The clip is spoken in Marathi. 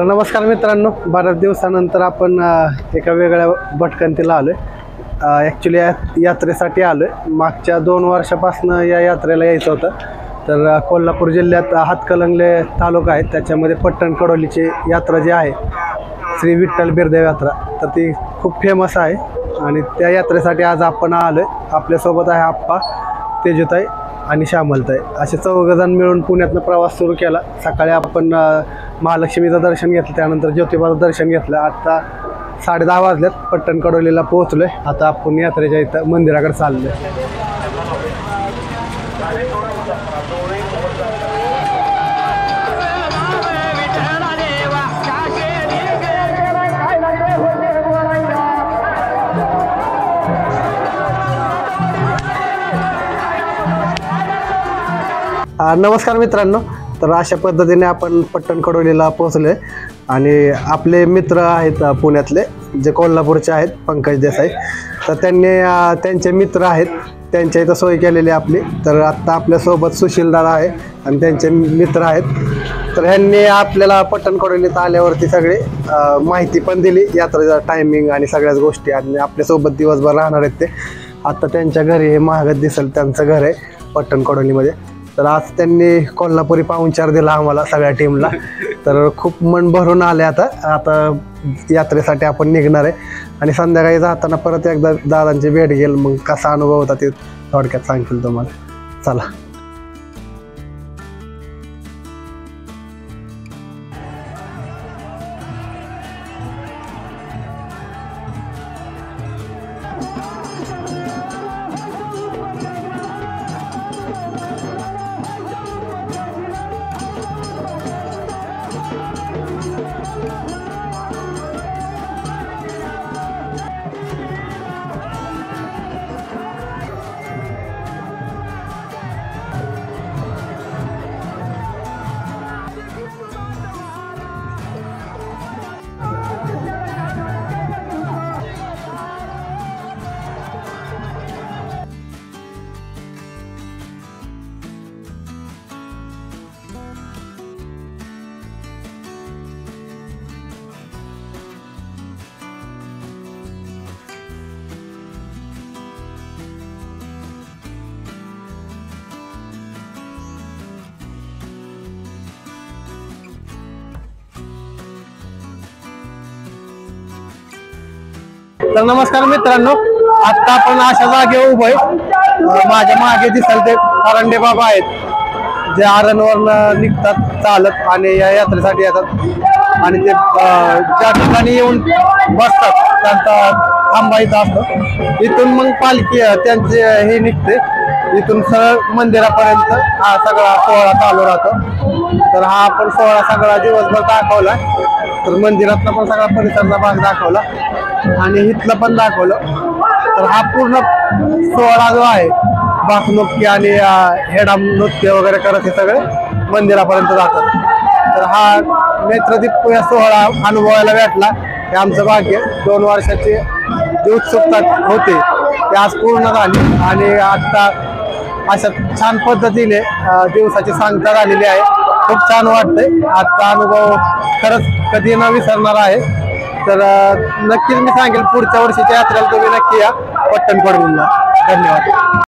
तर नमस्कार मित्रांनो, बऱ्याच दिवसानंतर आपण एका वेगळ्या भटकंतीला आलोय. ॲक्च्युली यात्रेसाठी आलोय. मागच्या 2 वर्षापासून या यात्रेला यायचं होतं. तर कोल्हापूर जिल्ह्यात हातकणंगले तालुका आहे, त्याच्यामध्ये पट्टण कडोलीची यात्रा जी आहे श्री विठ्ठल बिरदेव यात्रा, तर ती खूप फेमस आहे आणि त्या यात्रेसाठी आज आपण आलोय. आपल्यासोबत आहे आप्पा, तेजताई आणि श्यामलताई, असे 4 जण मिळून पुण्यातनं प्रवास सुरू केला. सकाळी आपण महालक्ष्मीचं दर्शन घेतलं, त्यानंतर ज्योतिबाचं दर्शन घेतलं. आता 10:30 वाजल्यात, पट्टण कडोलीला पोहोचलोय. आता आपण यात्रेच्या इथं मंदिराकडे चाललोय. नमस्कार मित्रांनो, तर अशा पद्धतीने आपण पट्टण कडोलीला पोहोचलोय आणि आपले मित्र आहेत पुण्यातले, जे कोल्हापूरचे आहेत, पंकज देसाई. तर त्यांचे मित्र आहेत, त्यांच्या इथं सोय केलेली आपली. तर आत्ता आपल्यासोबत सुशील दादा आहे आणि त्यांचे मित्र आहेत. तर ह्यांनी आपल्याला पट्टण कडोलीत आल्यावरती सगळी माहिती पण दिली, यात्रेचा टायमिंग आणि सगळ्याच गोष्टी, आणि आपल्यासोबत दिवसभर राहणार आहेत ते. आत्ता त्यांच्या घरी हे महागत दिसेल, त्यांचं घर आहे पट्टण कडोलीमध्ये. तर आज त्यांनी कोल्हापुरी पाहुणचार दिला आम्हाला सगळ्या टीमला. तर खूप मन भरून आले. आता यात्रेसाठी आपण निघणार आहे आणि संध्याकाळी जाताना परत एकदा दादांची भेट घेईल. मग कसा अनुभव होता ते थोडक्यात सांगतील तुम्हाला. चला. तर नमस्कार मित्रांनो, आता आपण अशा जागेवर उभं आहे. माझ्या मागे दिसाल ते कारंडे बाबा आहेत, जे आरणवरनं निघतात चालत आणि या यात्रेसाठी येतात. आणि ते ज्या ठिकाणी येऊन बसतात त्यांचा थांबा इथं असतो. इथून मग पालखी त्यांचे हे निघते, इथून सरळ मंदिरापर्यंत हा सगळा सोहळा चालू राहतो. तर हा आपण सोहळा सगळा दिवसभर दाखवला. तर मंदिरातला पण सगळा परिसरचा भाग दाखवला आणि इथलं पण दाखवलं. तर हा पूर्ण सोहळा जो आहे, बासमुक्की आणि हेडाम नृत्य वगैरे करत हे सगळे मंदिरापर्यंत जातात. तर हा नेत्रदीप या सोहळा अनुभवायला भेटला, हे आमचं भाग्य. 2 वर्षाची जी उत्सुकता होती ती आज पूर्ण झाली आणि आता अशा छान पद्धतीने दिवसाची सांगता झालेली आहे. खूप छान वाटतंय. आजचा अनुभव खरंच कधी न विसरणार आहे. तर नक्कीच मी सांगेल, पुढच्या वर्षीच्या यात्रेला तुम्ही नक्की या पट्टण कडोलीला. धन्यवाद.